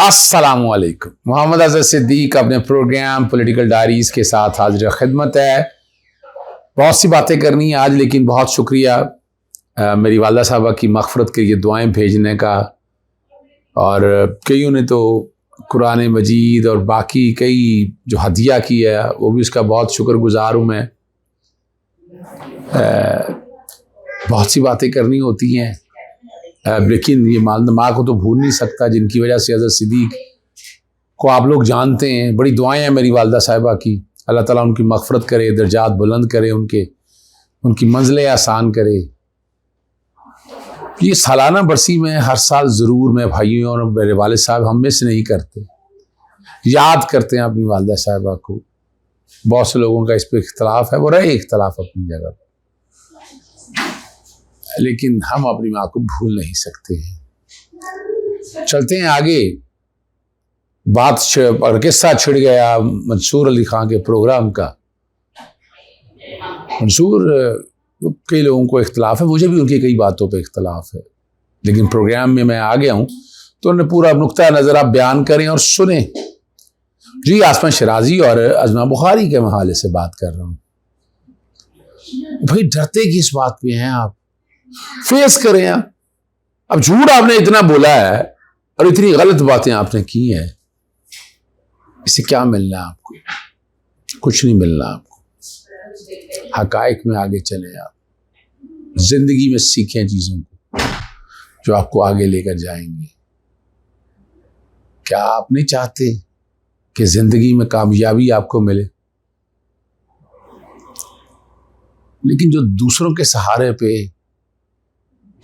अस्सलामुअलैकुम। मोहम्मद अज़हर सिद्दीक अपने programme political diaries के साथ हाजिर खिदमत है। बहुत सी बातें करनी है आज, लेकिन बहुत शुक्रिया मेरी वालदा साहबा की मग़फ़िरत के लिए दुआएं भेजने का। और कईयों ने तो कुरान मजीद और बाकी कई जो हदिया की है वो भी उसका बहुत शुक्रगुजार हूँ मैं। बहुत सी बातें करनी होती हैं, लेकिन ये मालूमा को तो भूल नहीं सकता जिनकी वजह से अज़हर सिद्दीक को आप लोग जानते हैं। बड़ी दुआएं हैं मेरी वालदा साहिबा की, अल्लाह ताला उनकी मग़फ़िरत करे, दर्जात बुलंद करे, उनकी मंज़िलें आसान करे। ये सालाना बरसी में हर साल ज़रूर मैं भाइयों और मेरे वालिद साहब हम मिस नहीं करते, याद करते हैं अपनी वालदा साहिबा को। बहुत से लोगों का इस पर इख्तलाफ है, वो रहे इख्तलाफ अपनी जगह पर, लेकिन हम अपनी माँ को भूल नहीं सकते हैं। चलते हैं आगे। बात और किस्सा छिड़ गया मंसूर अली खान के प्रोग्राम का। मंसूर कई लोगों को इख्तलाफ है, मुझे भी उनकी कई बातों पे इख्तलाफ है, लेकिन प्रोग्राम में मैं आ गया हूँ तो उन्हें पूरा नुक्ता नज़र आप बयान करें और सुने। जी आसमा शराजी और अज़मा बुखारी के हवाले से बात कर रहा हूँ। भाई डरते किस बात पे हैं आप? फेस करें आप। अब झूठ आपने इतना बोला है और इतनी गलत बातें आपने की हैं, इससे क्या मिलना है आपको? कुछ नहीं मिलना आपको। हकाइक में आगे चले आप, जिंदगी में सीखें चीजों को जो आपको आगे लेकर जाएंगे। क्या आप नहीं चाहते कि जिंदगी में कामयाबी आपको मिले? लेकिन जो दूसरों के सहारे पे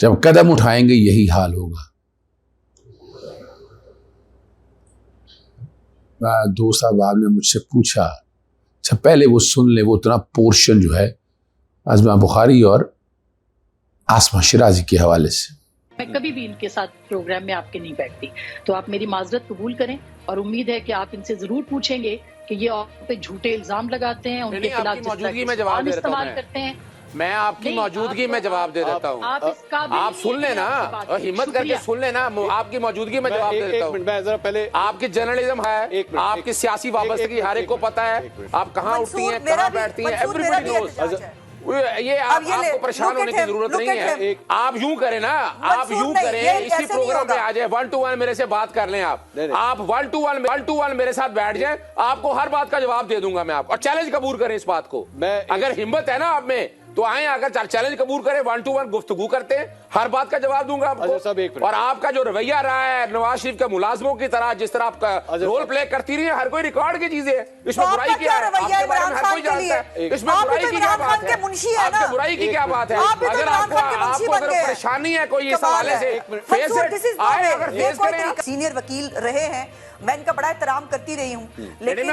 जब कदम उठाएंगे यही हाल होगा। दोस्त साहब ने मुझसे पूछा, अच्छा पहले वो सुन ले, वो उतना पोर्शन जो है अज़मा बुखारी और आसमा शिराजी के हवाले से। मैं कभी भी इनके साथ प्रोग्राम में आपके नहीं बैठती, तो आप मेरी माजरत कबूल करें और उम्मीद है कि आप इनसे जरूर पूछेंगे कि ये आप पे झूठे इल्जाम लगाते हैं, उनके खिलाफ मौजूदगी में जवाब इस्तेमाल करते हैं। मैं आपकी मौजूदगी में जवाब दे देता हूँ। आप सुन लेना, हिम्मत करके सुन लेना, आपकी मौजूदगी में जवाब दे देता हूँ। मैं जरा पहले, आपकी जर्नलिज्म है, आपकी सियासी वाबस्तगी हर एक को पता है, आप कहाँ उठती हैं, कहाँ बैठती हैं, एवरीबॉडी नोज। ये आपको परेशान होने की जरूरत नहीं है। आप यूं करें ना, आप यूं करें, इसी प्रोग्राम पे आ जाए, 1 to 1 मेरे से बात कर लें। आप 1 to 1 मेरे साथ बैठ जाए, आपको हर बात का जवाब दे दूंगा मैं आप, और चैलेंज कबूल करें इस बात को। अगर हिम्मत है ना आप में तो आए, अगर चैलेंज कबूल करें, 1 to 1 गुफ्तगू करते हैं, हर बात का जवाब दूंगा आपको। और आपका जो रवैया रहा है नवाज शरीफ के मुलाजमों की तरह, जिस तरह आप रोल प्ले करती रही है, हर कोई रिकॉर्ड की चीजें है, इसमें बुराई क्या है? आपके बारे में हर कोई जानता है, इसमें बुराई की क्या बात है? आपके बुराई की क्या बात है? अगर आपको अगर परेशानी है कोई इस हवाले से, फेस आए, अगर फेस करें। सीनियर वकील रहे हैं, मैं इनका बड़ा एहतराम करती रही हूँ, लेकिन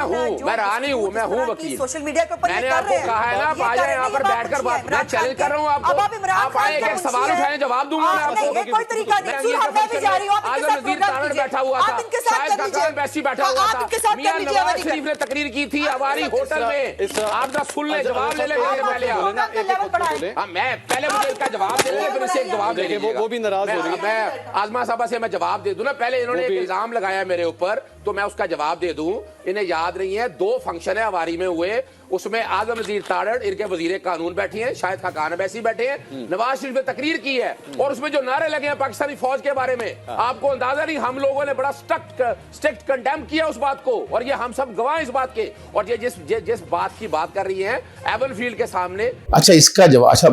मैं रहा नहीं हूँ, मैं हूँ वकील। सोशल मीडिया के ऊपर मैंने आपको कहा है ना, आ जाए यहाँ पर बैठकर बात। मैं चैलेंज कर रहा हूँ आपको, आप आए, एक सवाल उठाएं, जवाब दूंगा मैं आपको। कोई तरीका नहीं, मैं भी जा रही हूँ, आज नज़ीर तारड़ बैठा हुआ था, शायद खान बैसी बैठा हुआ था, मियां नवाज शरीफ ने तकरीर की थी हमारी होटल में। आप जरा सुन ले, जवाब ले ले पहले। मैं पहले मुझे इसका जवाब दे दे, फिर इसे एक जवाब दे। वो भी नाराज हो रही है। मैं आज़मा साहबा से मैं जवाब दे दूं ना, पहले इन्होंने एक इल्जाम लगाया मेरे ऊपर, तो मैं उसका जवाब दे दूं। इन्हें याद नहीं है, 2 फंक्शन है हवारी में हुए, उसमें आजम नज़ीर तारड़, इनके वजीर कानून बैठी हैं, शायद खान अब्बासी बैठे हैं, नवाज शरीफ ने तकरीर की है, और उसमें जो नारे लगे हैं पाकिस्तानी फौज के बारे में, आपको अंदाजा नहीं, हम लोगों ने बड़ा स्ट्रिक्ट कंडेम किया उस बात को, और ये हम सब गवाह इस बात के। और ये जिस बात की बात कर रही है एवनफील्ड के सामने। अच्छा इसका जवाब,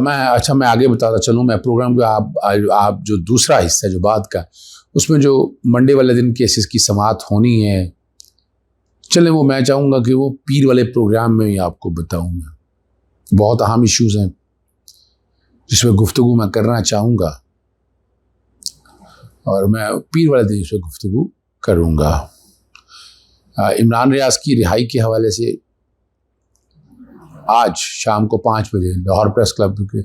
मैं आगे बताता चलूँ। मैं प्रोग्राम का आप जो दूसरा हिस्सा जो बात का, उसमें जो मंडे वाले दिन केसेस की समाअत होनी है, चले वो मैं चाहूँगा कि वो पीर वाले प्रोग्राम में ही आपको बताऊँगा। बहुत अहम इश्यूज़ हैं जिसमें गुफ्तगू मैं करना चाहूँगा, और मैं पीर वाले दिन इस पर गुफ्तगू करूँगा। इमरान रियाज की रिहाई के हवाले से आज शाम को 5 बजे लाहौर प्रेस क्लब के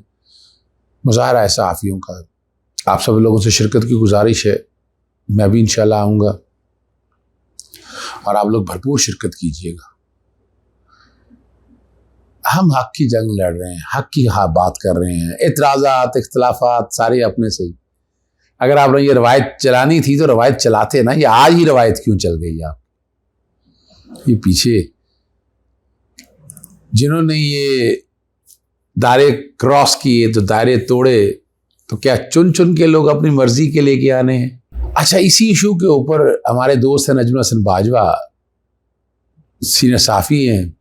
मुज़ाहरा है सहाफ़ियों का, आप सब लोगों से शिरकत की गुजारिश है। मैं भी इंशाल्लाह आऊँगा और आप लोग भरपूर शिरकत कीजिएगा। हम हक़ की जंग लड़ रहे हैं, हक़ की बात कर रहे हैं, एतराज़ात इख्तलाफात सारे अपने से ही, अगर आपने ये रवायत चलानी थी तो रवायत चलाते ना, ये आज ही रवायत क्यों चल गई आप? ये पीछे जिन्होंने ये दायरे क्रॉस किए तो दायरे तोड़े, तो क्या चुन चुन के लोग अपनी मर्जी के लेके आने हैं? अच्छा, इसी इशू के ऊपर हमारे दोस्त हैं नजमुल हसन बाजवा, सीनियर साफ़ी हैं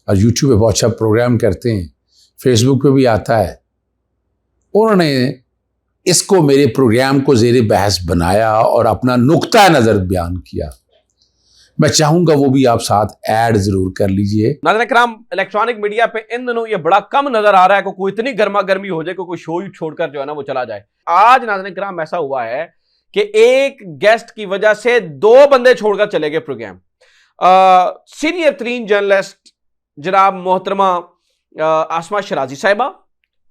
और यूट्यूब पे बहुत अच्छा प्रोग्राम करते हैं, फेसबुक पे भी आता है। उन्होंने इसको मेरे प्रोग्राम को ज़ेरे बहस बनाया और अपना नुक्ता नज़र बयान किया। मैं चाहूंगा वो भी आप साथ ऐड जरूर कर लीजिए। नाज़रीन किराम, इलेक्ट्रॉनिक मीडिया पे इन दिनों ये बड़ा कम नजर आ रहा है कि कोई इतनी गर्मा गर्मी हो जाए कि कोई शो ही छोड़कर जो है ना वो चला जाए। आज नाज़रीन किराम ऐसा हुआ है कि एक गेस्ट की वजह से 2 बंदे छोड़कर चले गए प्रोग्राम। सीनियर तरीन जर्नलिस्ट जनाब मोहतरमा आसमा शराजी साहिबा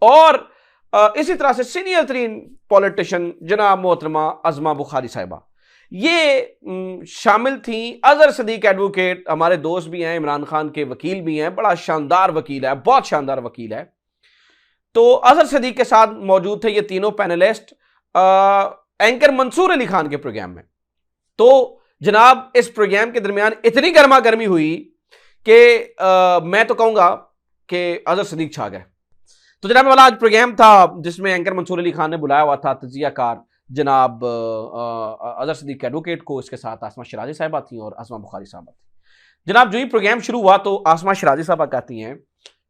और इसी तरह से सीनियर तरीन पॉलिटिशियन जनाब मोहतरमा अज़मा बुखारी साहिबा, ये शामिल थी। अजहर सदीक एडवोकेट हमारे दोस्त भी हैं, इमरान खान के वकील भी हैं, बड़ा शानदार वकील है, बहुत शानदार वकील है। तो अजहर सदीक के साथ मौजूद थे ये तीनों पैनलिस्ट एंकर मंसूर अली खान के प्रोग्राम में। तो जनाब इस प्रोग्राम के दरमियान इतनी गर्मा गर्मी हुई कि मैं तो कहूँगा कि अजहर सदीक छा गए। तो जनाब वाला आज प्रोग्राम था जिसमें एंकर मंसूर अली खान ने बुलाया हुआ था तजियाकार जनाब अजहर सदीक एडवोकेट को, इसके साथ आसमा शराजी साहिबा थी और अज़मा बुखारी साहिबा थी। जनाब जो ही प्रोग्राम शुरू हुआ तो आसमा शराजी साहिबा कहती हैं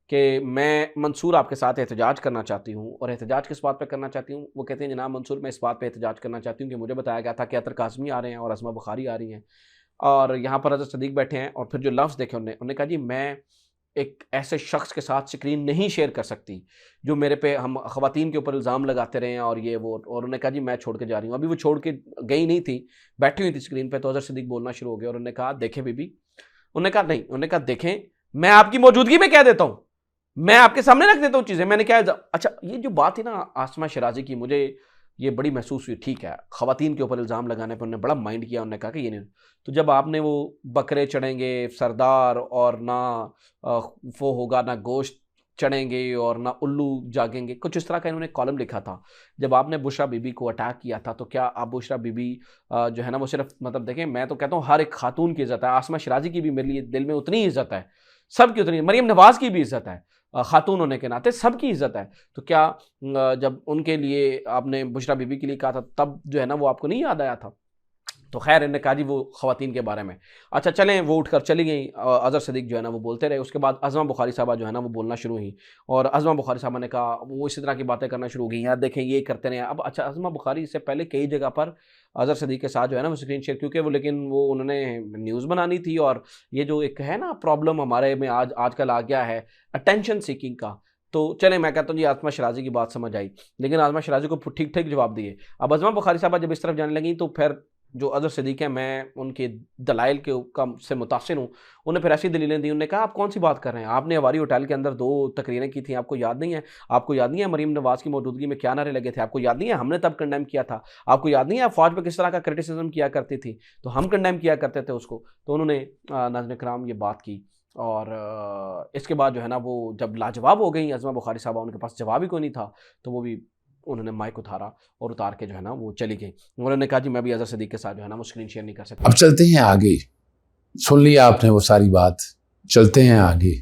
कि मैं मंसूर आपके साथ एहतजाज करना चाहती हूँ। और एहतजाज किस बात पे करना चाहती हूँ? वो कहते हैं जनाब मंसूर मैं इस बात पे एहतजाज करना चाहती हूँ कि मुझे बताया गया था कि अतर काज़मी आ रहे हैं और अज़मा बुखारी आ रही हैं और यहाँ पर अजहर सदीक बैठे हैं। और फिर जो लफ्ज़ देखे उन्होंने कहा जी मैं एक ऐसे शख्स के साथ स्क्रीन नहीं शेयर कर सकती जो मेरे पे हम ख़वातीन के ऊपर इल्ज़ाम लगाते रहे हैं और ये वो। और उन्होंने कहा जी मैं छोड़ के जा रही हूँ। अभी वो छोड़ के गई नहीं थी, बैठी हुई थी स्क्रीन पे। तो अजहर सदीक बोलना शुरू हो गया और उन्होंने कहा देखें बीबी, उन्होंने कहा नहीं, उन्होंने कहा देखें मैं आपकी मौजूदगी में कह देता हूँ, मैं आपके सामने रख देता हूँ चीज़ें। मैंने क्या अच्छा ये जो बात थी ना आसमा शराजी की, मुझे ये बड़ी महसूस हुई। ठीक है, ख़वातीन के ऊपर इल्ज़ाम लगाने पर उन्होंने बड़ा माइंड किया, उन्होंने कहा कि ये नहीं। तो जब आपने वो बकरे चढ़ेंगे सरदार और ना वो होगा ना गोश्त चढ़ेंगे और ना उल्लू जागेंगे, कुछ इस तरह का इन्होंने कॉलम लिखा था। जब आपने बुशरा बीबी को अटैक किया था तो क्या आप बुशरा बीबी जो है ना वो सिर्फ मतलब देखें, मैं तो कहता हूँ हर एक खातून की इज़्ज़त है, आसमा शराजी की भी मेरे लिए दिल में उतनी इज़्ज़त है, सबकी उतनी, मरीम नवाज़ की भी इज़्ज़त है, खातून होने के नाते सबकी इज़्ज़त है। तो क्या जब उनके लिए आपने बुशरा बीबी के लिए कहा था तब जो है ना वो आपको नहीं याद आया था? तो खैर इन्होंने कहा जी वो ख़वातीन के बारे में। अच्छा चलें, वो उठकर चली गई। अजहर सदीक जो है ना वो बोलते रहे। उसके बाद अज़मा बुखारी साहबा जो है ना वो बोलना शुरू हुई और अज़मा बुखारी साहबा ने कहा, वो इसी तरह की बातें करना शुरू हो गई, यार देखें ये करते रहे। अब अच्छा अज़मा बुखारी इससे पहले कई जगह पर अजहर सदीक के साथ जो है ना वो स्क्रीन शेयर, क्योंकि वो लेकिन वो उन्होंने न्यूज़ बनानी थी और ये जो एक है ना प्रॉब्लम हमारे में आजकल आ गया है अटेंशन सीकिंग का। तो चलें मैं कहता हूँ जी आसमा शराजी की बात समझ आई, लेकिन आसमा शराजी को ठीक ठीक जवाब दिए। अब अज़मा बुखारी साहबा जब इस तरफ जाने लगी तो फिर जो अजहर सदीक है, मैं उनके दलाइल के से मुतासिर हूँ, उन्हें फिर ऐसी दलीलें दी। उन्होंने कहा आप कौन सी बात कर रहे हैं, आपने हवारी होटल के अंदर 2 तकरीरें की थी, आपको याद नहीं है? आपको याद नहीं है मरीम नवाज़ की मौजूदगी में क्या नारे लगे थे? आपको याद नहीं है हमने तब कंडेम किया था? आपको याद नहीं है फ़ौज पर किस तरह का क्रिटिसिज्म किया करती थी? तो हम कंडेम किया करते थे उसको। तो उन्होंने नाज़रीन किराम ये बात की और इसके बाद जो है ना वो जब लाजवाब हो गई अज़मा बुखारी साहबा, उनके पास जवाब ही कोई नहीं था, तो वो भी उन्होंने माइक उतारा और उतार के जो है ना वो चली गई। उन्होंने कहा जी मैं भी अजहर सदीक के साथ जो है ना वो स्क्रीन शेयर नहीं कर सकता। अब चलते हैं आगे, सुन लिया आपने वो सारी बात, चलते हैं आगे।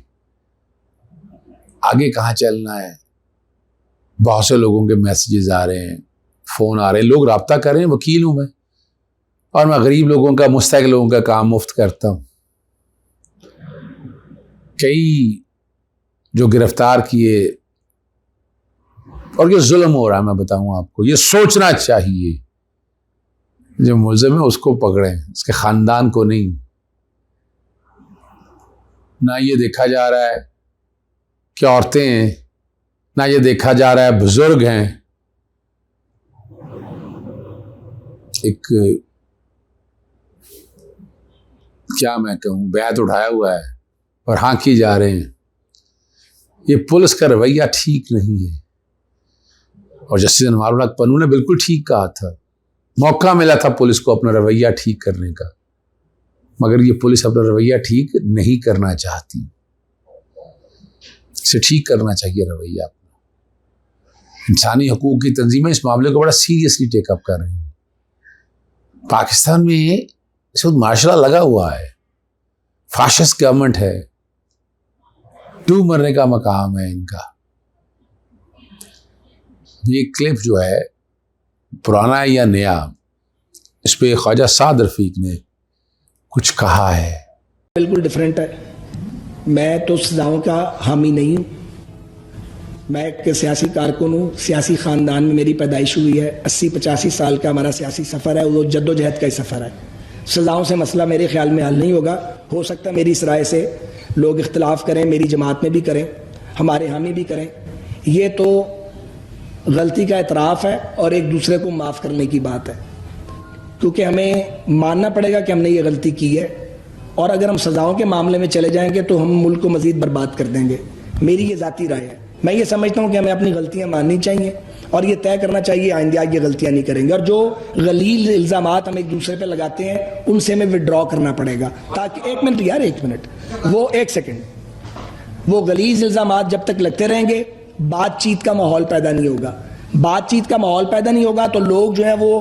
आगे कहाँ चलना है? बहुत से लोगों के मैसेजेस आ रहे हैं, फ़ोन आ रहे हैं, लोग रब्ता कर रहे हैं। वकील हूँ मैं और मैं गरीब लोगों का, मुस्तहक लोगों का काम मुफ्त करता हूँ। कई जो गिरफ्तार किए और ये जुल्म हो रहा है, मैं बताऊं आपको, ये सोचना चाहिए जो मुल्ज़िम है उसको पकड़ें, उसके ख़ानदान को नहीं। ना ये देखा जा रहा है कि औरतें हैं, ना ये देखा जा रहा है बुजुर्ग हैं। एक क्या मैं कहूँ, बैत उठाया हुआ है और हाँ की जा रहे हैं। ये पुलिस का रवैया ठीक नहीं है और जस्टिस अनवारुल हक पन्नू ने बिल्कुल ठीक कहा था। मौका मिला था पुलिस को अपना रवैया ठीक करने का, मगर ये पुलिस अपना रवैया ठीक नहीं करना चाहती। इसे ठीक करना चाहिए रवैया अपना। इंसानी हकूक़ की तंजीमें इस मामले को बड़ा सीरियसली टेकअप कर रही हैं। पाकिस्तान में इस वक्त माशरा लगा हुआ है, फाशिस्ट गवर्नमेंट है, डूब मरने का मकाम है इनका। ये क्लिप जो है पुराना है या नया, इस पे ख्वाजा साद रफीक ने कुछ कहा है। बिल्कुल डिफरेंट है। मैं तो सजाओं का हामी नहीं हूँ। मैं एक सियासी कारकुन हूँ, सियासी ख़ानदान में मेरी पैदाइश हुई है। 80-85 साल का हमारा सियासी सफ़र है, वो जद्दोजहद का ही सफ़र है। सजाओं से मसला मेरे ख्याल में हल नहीं होगा। हो सकता है मेरी इस राय से लोग इख्तलाफ करें, मेरी जमात में भी करें, हमारे हामी भी करें। ये तो गलती का एतराफ़ है और एक दूसरे को माफ़ करने की बात है, क्योंकि हमें मानना पड़ेगा कि हमने ये गलती की है। और अगर हम सज़ाओं के मामले में चले जाएंगे तो हम मुल्क को मज़ीद बर्बाद कर देंगे। मेरी ये ज़ाती राय है। मैं ये समझता हूँ कि हमें अपनी गलतियाँ माननी चाहिए और ये तय करना चाहिए आइंदा ये गलतियाँ नहीं करेंगे। और जो गलील इल्ज़ामात हम एक दूसरे पे लगाते हैं उनसे हमें विड्रॉ करना पड़ेगा, ताकि एक मिनट, वो एक सेकेंड, वो गलील इल्ज़ामात जब तक लगते रहेंगे बातचीत का माहौल पैदा नहीं होगा। बातचीत का माहौल पैदा नहीं होगा तो लोग जो है वो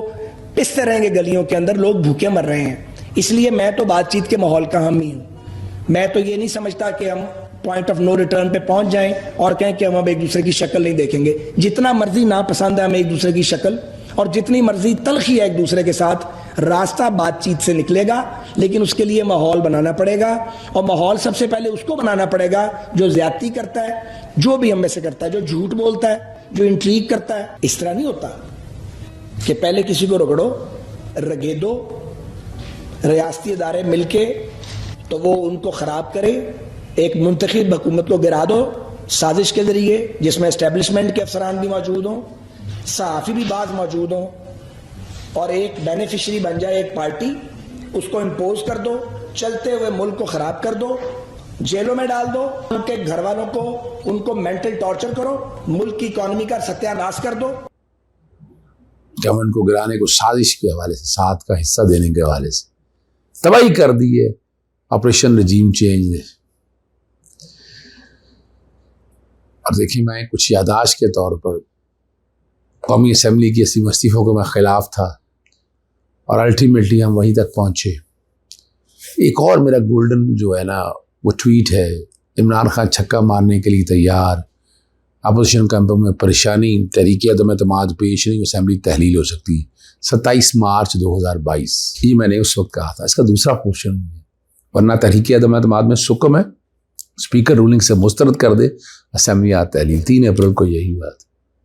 पिसते रहेंगे गलियों के अंदर, लोग भूखे मर रहे हैं। इसलिए मैं तो बातचीत के माहौल का हामी हूँ। मैं तो ये नहीं समझता कि हम पॉइंट ऑफ नो रिटर्न पे पहुंच जाएं और कहें कि हम अब एक दूसरे की शक्ल नहीं देखेंगे। जितना मर्जी नापसंद है हमें एक दूसरे की शक्ल, और जितनी मर्जी तलखी है एक दूसरे के साथ, रास्ता बातचीत से निकलेगा। लेकिन उसके लिए माहौल बनाना पड़ेगा, और माहौल सबसे पहले उसको बनाना पड़ेगा जो ज्यादती करता है, जो भी हम में से करता है, जो झूठ बोलता है, जो इंट्रीग करता है। इस तरह नहीं होता कि पहले किसी को रगड़ो, रगेदो, रियासती इदारे मिलके तो वो उनको खराब करे, एक मुंतखब हुकूमत को गिरा दो साजिश के जरिए, जिसमें एस्टेब्लिशमेंट के अफसरान भी मौजूद हों, सहाफ़ी भी बाज मौजूद हों, और एक बेनिफिशरी बन जाए एक पार्टी, उसको इम्पोज कर दो, चलते हुए मुल्क को खराब कर दो, जेलों में डाल दो, उनके घर वालों को, उनको मेंटल टॉर्चर करो, मुल्क की इकॉनमी का सत्यानाश कर दो। गवर्नमेंट को गिराने को साजिश के हवाले से, साथ का हिस्सा देने के हवाले से तबाही कर दी है ऑपरेशन रजीम चेंज ने। और देखिए, मैं कुछ यादाश्त के तौर पर कौमी असम्बली की 80 इस्तीफ़ों को मैं ख़िलाफ़ था और अल्टीमेटली हम वहीं तक पहुँचे। एक और मेरा गोल्डन जो है ना वो ट्वीट है, इमरान खान छक्का मारने के लिए तैयार, अपोजिशन कैंपों में परेशानी, तहरीक अदम एतमाद पेश नहीं, असम्बली तहलील हो सकती। 27 मार्च 2022 ये मैंने उस वक्त कहा था। इसका दूसरा पोर्शन है, वरना तहरीक अदम एतमाद में सुकम है, स्पीकर रूलिंग से मुस्तरद कर दे, असम्बली तहलील। 3 अप्रैल को यही बात,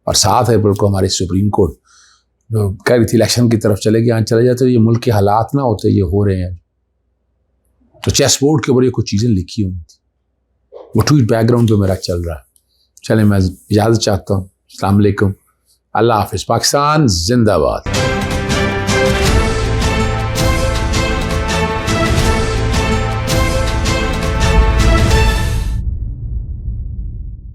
और 7 अप्रैल को हमारी सुप्रीम कोर्ट जो कह रही थी इलेक्शन की तरफ चले गए, यहाँ चले जाते, ये मुल्क के हालात ना होते, ये हो रहे हैं। तो चेस बोर्ड के ऊपर ये कुछ चीज़ें लिखी हुई थी, वो ट्वीट बैकग्राउंड पे मेरा चल रहा है। चले, मैं इजाज़त चाहता हूँ। अस्सलाम वालेकुम, अल्लाह हाफ़िज़, पाकिस्तान जिंदाबाद।